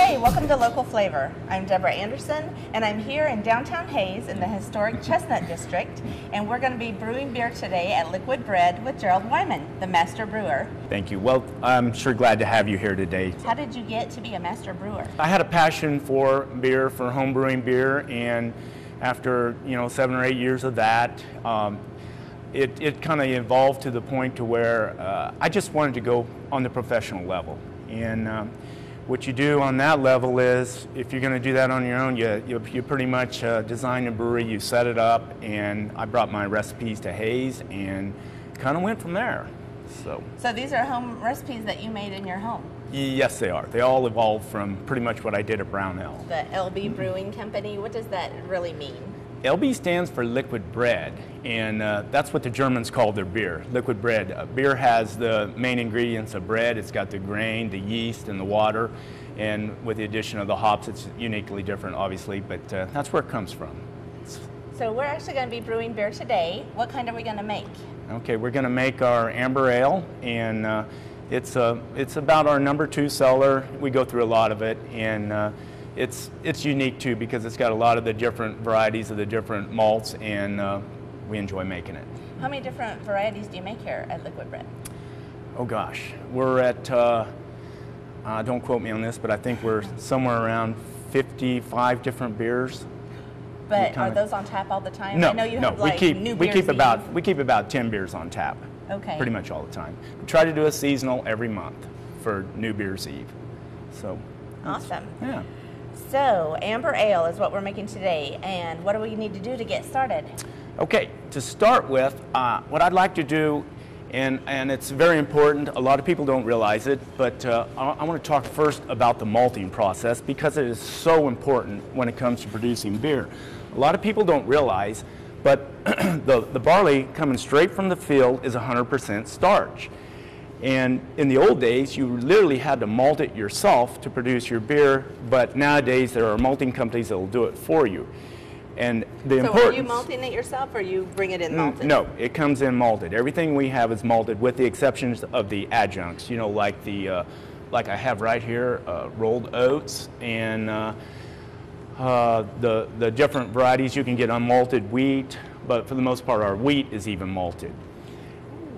Hey, welcome to Local Flavor. I'm Deborah Anderson, and I'm here in downtown Hayes in the historic Chestnut District, and we're going to be brewing beer today at Liquid Bread with Gerald Wyman, the Master Brewer. Thank you. Well, I'm sure glad to have you here today. How did you get to be a Master Brewer? I had a passion for beer, for home brewing beer, and after 7 or 8 years of that, it kind of evolved to the point to where I just wanted to go on the professional level. And what you do on that level is, if you're going to do that on your own, you pretty much design a brewery, you set it up, and I brought my recipes to Hayes and kind of went from there. So these are home recipes that you made in your home? Yes, they are. They all evolved from pretty much what I did at Brownell. The LB Brewing Company, what does that really mean? LB stands for liquid bread, and that's what the Germans call their beer, liquid bread. Beer has the main ingredients of bread. It's got the grain, the yeast, and the water, and with the addition of the hops, it's uniquely different, obviously, but that's where it comes from. So we're actually going to be brewing beer today. What kind are we going to make? Okay, we're going to make our amber ale, and it's about our number 2 seller. We go through a lot of it, and it's unique too because it's got a lot of the different varieties of the different malts, and we enjoy making it. How many different varieties do you make here at Liquid Bread? Oh gosh, we're at, don't quote me on this, but I think we're somewhere around 55 different beers. But are those on tap all the time? No, I know you no, have like we keep about 10 beers on tap. Okay. Pretty much all the time. We try to do a seasonal every month for New Beer's Eve. So. Awesome. Yeah. So, amber ale is what we're making today, and what do we need to do to get started? Okay, to start with, what I'd like to do, and it's very important, a lot of people don't realize it, but I want to talk first about the malting process because it is so important when it comes to producing beer. A lot of people don't realize, but the barley coming straight from the field is 100% starch. And in the old days, you literally had to malt it yourself to produce your beer, but nowadays there are malting companies that will do it for you. And the importance... So are you malting it yourself, or you bring it in malted? No, it comes in malted. Everything we have is malted, with the exceptions of the adjuncts. You know, like like I have right here, rolled oats, and the different varieties you can get unmalted wheat, but for the most part, our wheat is even malted.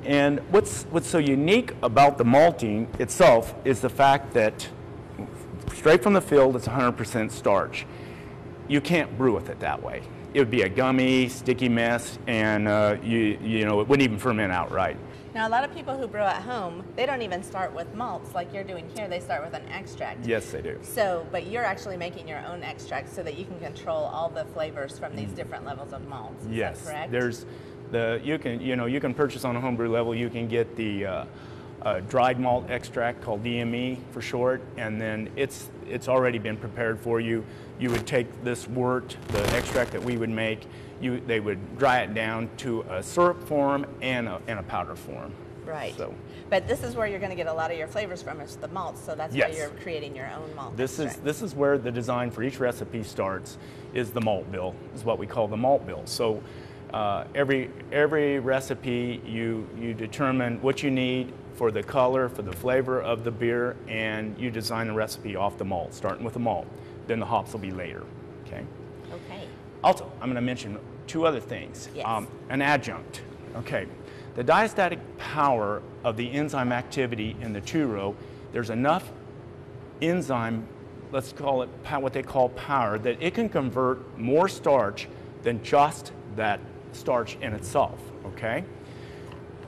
And what's so unique about the malting itself is the fact that straight from the field, it's 100% starch. You can't brew with it that way. It would be a gummy, sticky mess, and it wouldn't even ferment outright. Now, a lot of people who brew at home, they don't even start with malts like you're doing here. They start with an extract. Yes, they do. So, but you're actually making your own extract so that you can control all the flavors from these different levels of malts. Is yes, that correct? There's you can purchase on a homebrew level. You can get the dried malt extract called DME for short, and then it's already been prepared for you. You would take this wort, the extract that we would make, they would dry it down to a syrup form and a powder form. Right. So, but this is where you're going to get a lot of your flavors from, is the malts. So that's why you're creating your own malt extract. This is where the design for each recipe starts. Is the malt bill? Is what we call the malt bill. So. Every recipe, you determine what you need for the color, for the flavor of the beer, and you design the recipe off the malt, starting with the malt. Then the hops will be later. Okay. Okay. Also, I'm going to mention 2 other things. Yes. An adjunct. Okay. The diastatic power of the enzyme activity in the churro, there's enough enzyme, let's call it what they call power, that it can convert more starch than just that starch in itself, okay?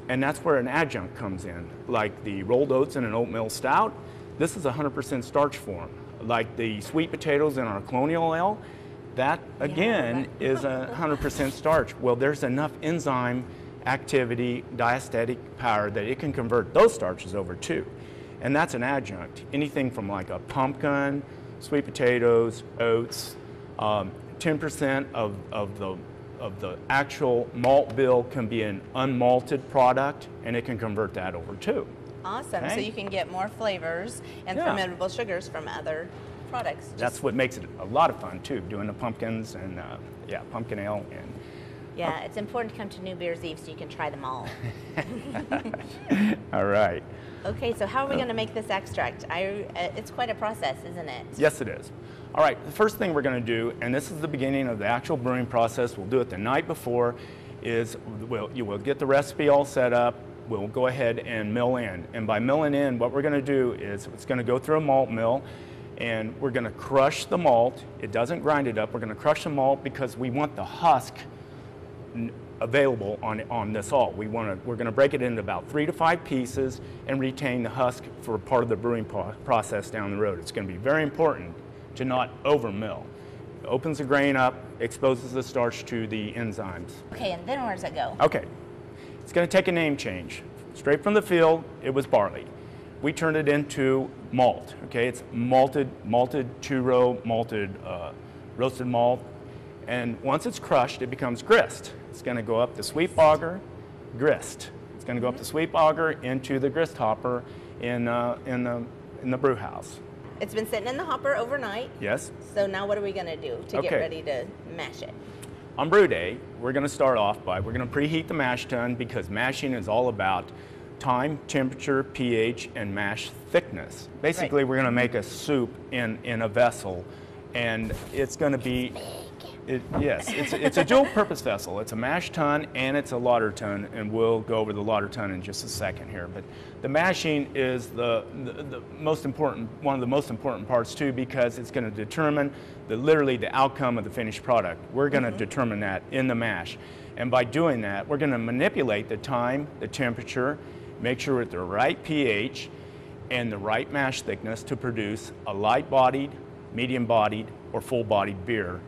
And that's where an adjunct comes in, like the rolled oats in an oatmeal stout. This is 100% starch form. Like the sweet potatoes in our colonial ale, that again is 100% starch. Well, there's enough enzyme activity, diastatic power, that it can convert those starches over too. And that's an adjunct. Anything from like a pumpkin, sweet potatoes, oats, 10% of the actual malt bill can be an unmalted product, and it can convert that over too. Awesome. Okay. So you can get more flavors and fermentable sugars from other products. That's what makes it a lot of fun too, doing the pumpkins and pumpkin ale. And it's important to come to New Beer's Eve so you can try them all. All right. Okay, so how are we going to make this extract? It's quite a process, isn't it? Yes, it is. All right, the first thing we're going to do, and this is the beginning of the actual brewing process, we'll do it the night before, is you will get the recipe all set up. We'll go ahead and mill in. And by milling in, what we're going to do is it's going to go through a malt mill, and we're going to crush the malt. It doesn't grind it up. We're going to crush the malt because we want the husk available on this all. We're going to break it into about 3 to 5 pieces and retain the husk for part of the brewing process down the road. It's going to be very important to not over mill. It opens the grain up, exposes the starch to the enzymes. Okay, and then where does it go? Okay, it's going to take a name change. Straight from the field, it was barley. We turned it into malt. Okay, it's malted churro, malted roasted malt, and once it's crushed, it becomes grist. It's going to go up the sweet bogger, grist. It's going to go up the sweet bogger into the grist hopper in the brew house. It's been sitting in the hopper overnight. Yes. So now what are we going to do to get ready to mash it? On brew day, we're going to start off by, we're going to preheat the mash tun because mashing is all about time, temperature, pH, and mash thickness. Basically, we're going to make a soup in a vessel, and it's going to be, it's a dual-purpose vessel. It's a mash tun and it's a lauter tun, and we'll go over the lauter tun in just a second here. But the mashing is the most important, one of the most important parts too, because it's going to determine literally the outcome of the finished product. We're going to determine that in the mash, and by doing that, we're going to manipulate the time, the temperature, make sure we're at the right pH and the right mash thickness to produce a light-bodied, medium-bodied, or full-bodied beer,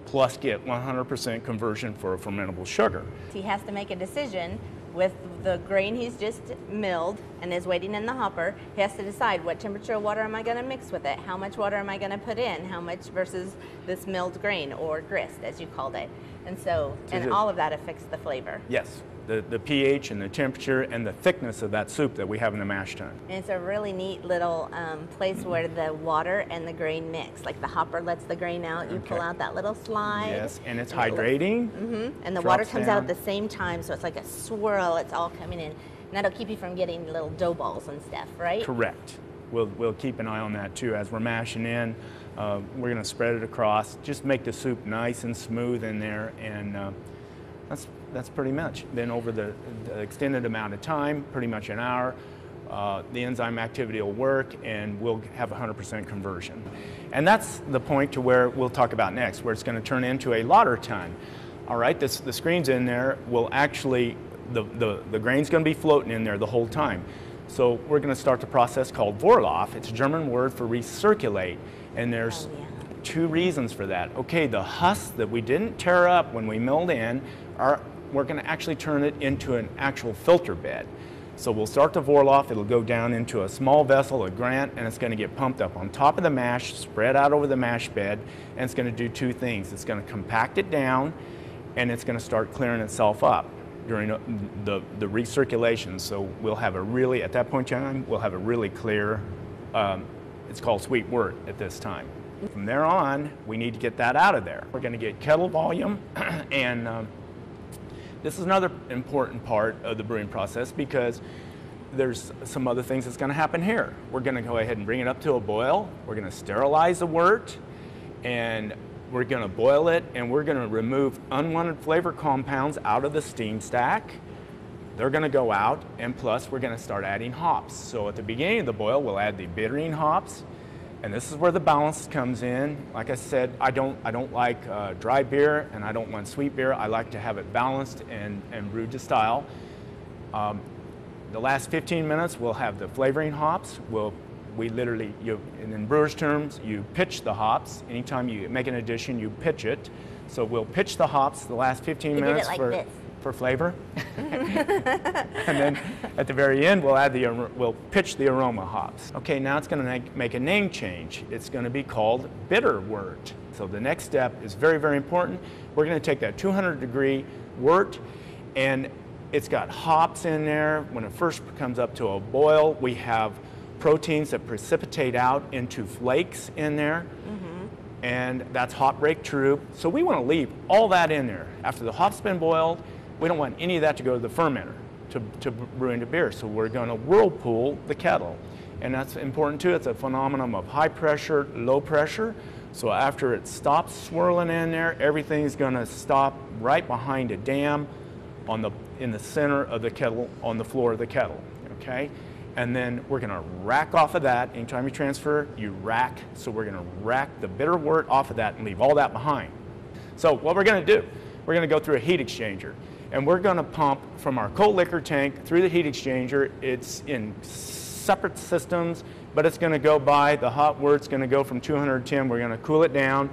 plus get 100% conversion for a fermentable sugar. He has to make a decision with the grain he's just milled and is waiting in the hopper. He has to decide what temperature of water am I going to mix with it, how much water am I going to put in, how much versus this milled grain or grist as you called it. And so, and all of that affects the flavor. Yes. The pH and the temperature and the thickness of that soup that we have in the mash tun. And it's a really neat little place where the water and the grain mix. Like the hopper lets the grain out, you pull out that little slide. Yes, and it's hydrating. And the water comes out at the same time, so it's like a swirl, it's all coming in. And that'll keep you from getting little dough balls and stuff, right? Correct. We'll keep an eye on that too. As we're mashing in, we're going to spread it across, just make the soup nice and smooth in there, and that's pretty much. Then over the extended amount of time, pretty much an hour, the enzyme activity will work and we'll have 100% conversion. And that's the point to where we'll talk about next, where it's going to turn into a lauter tun. All right, the screens in there will actually, the grain's going to be floating in there the whole time. So we're going to start the process called Vorlauf. It's a German word for recirculate, and there's two reasons for that. Okay, the husks that we didn't tear up when we milled in, we're going to actually turn it into an actual filter bed. So we'll start the Vorlauf, it'll go down into a small vessel, a grant, and it's going to get pumped up on top of the mash, spread out over the mash bed, and it's going to do two things. It's going to compact it down, and it's going to start clearing itself up during the recirculation. So we'll have a really, at that point in time, we'll have a really clear, it's called sweet wort at this time. From there on, we need to get that out of there. We're going to get kettle volume, and this is another important part of the brewing process because there's some other things that's going to happen here. We're going to go ahead and bring it up to a boil. We're going to sterilize the wort, and we're going to boil it, and we're going to remove unwanted flavor compounds out of the steam stack. They're going to go out, and plus we're going to start adding hops. So at the beginning of the boil, we'll add the bittering hops, and this is where the balance comes in. Like I said, I don't like dry beer, and I don't want sweet beer. I like to have it balanced and brewed to style. The last 15 minutes, we'll have the flavoring hops. We literally, in brewer's terms, you pitch the hops. Anytime you make an addition, you pitch it. So we'll pitch the hops the last 15 minutes for flavor. And then at the very end, we'll pitch the aroma hops. Okay, now it's going to make a name change. It's going to be called bitter wort. So the next step is very, very important. We're going to take that 200-degree wort, and it's got hops in there. When it first comes up to a boil, we have proteins that precipitate out into flakes in there, and that's hop break true. So we want to leave all that in there. After the hop's been boiled, we don't want any of that to go to the fermenter. to brewing the beer. So we're going to whirlpool the kettle. And that's important too. It's a phenomenon of high pressure, low pressure. So after it stops swirling in there, everything's going to stop right behind a dam in the center of the kettle, on the floor of the kettle, okay? And then we're going to rack off of that. Anytime you transfer, you rack. So we're going to rack the bitter wort off of that and leave all that behind. So what we're going to do, we're going to go through a heat exchanger. And we're going to pump from our cold liquor tank through the heat exchanger. It's in separate systems, but it's going to go by the hot wort's going to go from 210. We're going to cool it down.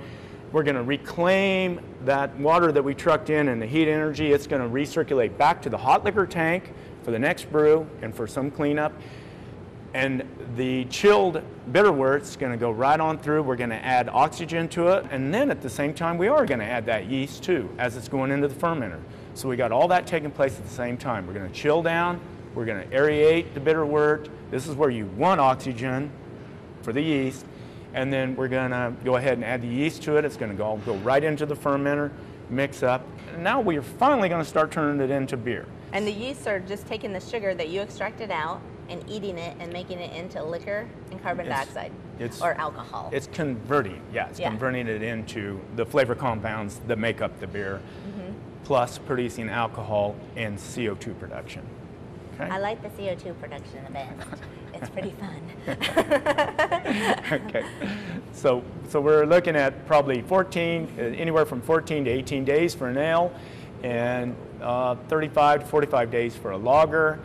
We're going to reclaim that water that we trucked in and the heat energy. It's going to recirculate back to the hot liquor tank for the next brew and for some cleanup. And the chilled bitter wort's going to go right on through. We're going to add oxygen to it, and then at the same time we are going to add that yeast too as it's going into the fermenter. So we got all that taking place at the same time. We're going to chill down. We're going to aerate the bitter wort. This is where you want oxygen for the yeast. And then we're going to go ahead and add the yeast to it. It's going to go right into the fermenter, mix up. And now we're finally going to start turning it into beer. And the yeasts are just taking the sugar that you extracted out and eating it and making it into liquor and carbon dioxide or alcohol. It's converting, converting it into the flavor compounds that make up the beer, plus producing alcohol and CO2 production. Okay? I like the CO2 production the best. It's pretty fun. Okay, so we're looking at probably anywhere from 14 to 18 days for an ale, and 35 to 45 days for a lager.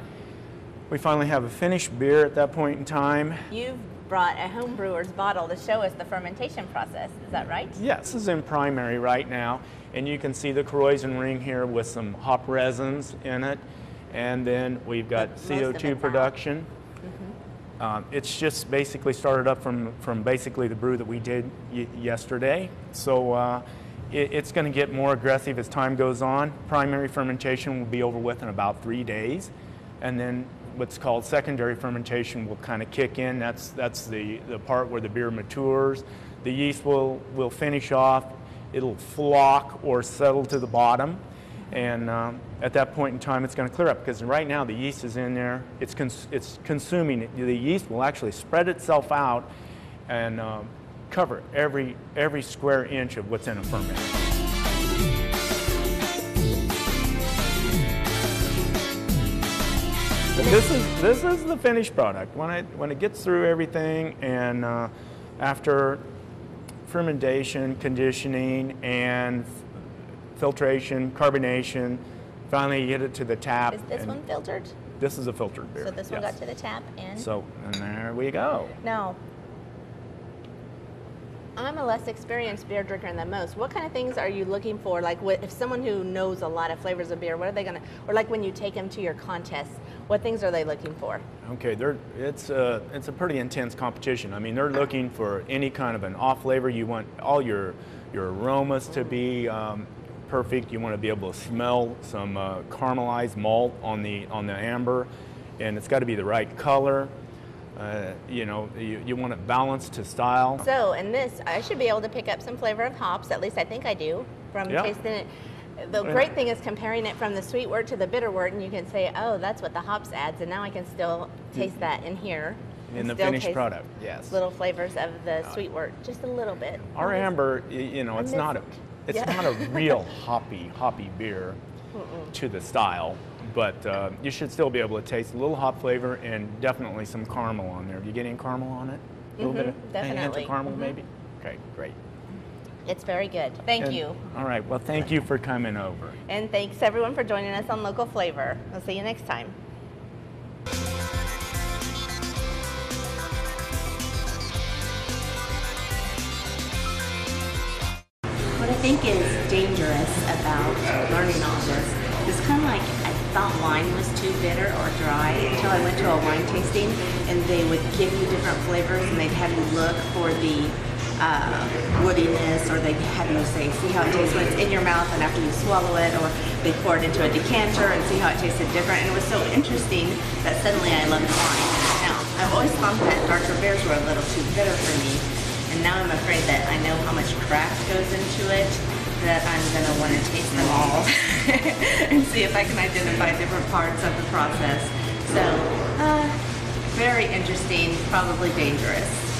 We finally have a finished beer at that point in time. You've brought a home brewer's bottle to show us the fermentation process, is that right? Yes, this is in primary right now, and you can see the corrosion ring here with some hop resins in it, and then we've got CO2 production. It's just basically started up from basically the brew that we did yesterday. So it's going to get more aggressive as time goes on. Primary fermentation will be over with in about 3 days. And then what's called secondary fermentation will kind of kick in. That's the part where the beer matures. The yeast will finish off. It'll flock or settle to the bottom. And at that point in time, it's going to clear up, because right now the yeast is in there. It's consuming. The yeast will actually spread itself out and cover every square inch of what's in a ferment. But this is the finished product. When it gets through everything, and after fermentation, conditioning, and filtration, carbonation, finally you get it to the tap. Is this one filtered? This is a filtered beer. So this one got to the tap and? So, and there we go. Now, I'm a less experienced beer drinker than most. What kind of things are you looking for? Like, if someone who knows a lot of flavors of beer, what are they gonna, or like when you take them to your contests, what things are they looking for? Okay, it's a pretty intense competition. I mean, they're looking for any kind of an off flavor. You want all your aromas to be perfect. You want to be able to smell some caramelized malt on the amber, and it's got to be the right color. You know, you want it balanced to style. So in this, I should be able to pick up some flavor of hops. At least I think I do from tasting it. The great thing is comparing it from the sweet wort to the bitter wort, and you can say, oh, that's what the hops adds, and now I can still taste that in here. In the finished product, yes. Little flavors of the sweet wort, just a little bit. Our amber, you know, it's not a real hoppy beer to the style, but you should still be able to taste a little hop flavor and definitely some caramel on there. Do you get any caramel on it? A little bit of definitely. Caramel, maybe? Okay, great. It's very good. Thank you. All right, well, thank you for coming over. And thanks everyone for joining us on Local Flavor. We'll see you next time. What I think is dangerous about learning all this is kind of like I thought wine was too bitter or dry until I went to a wine tasting and they would give you different flavors and they'd have you look for the woodiness, or they'd have you say, see how it tastes when it's in your mouth and after you swallow it, or they pour it into a decanter and see how it tasted different. And it was so interesting that suddenly I loved wine. Now, I've always thought that darker beers were a little too bitter for me, and now I'm afraid that I know how much craft goes into it, that I'm going to want to taste them all and see if I can identify different parts of the process. So, very interesting, probably dangerous.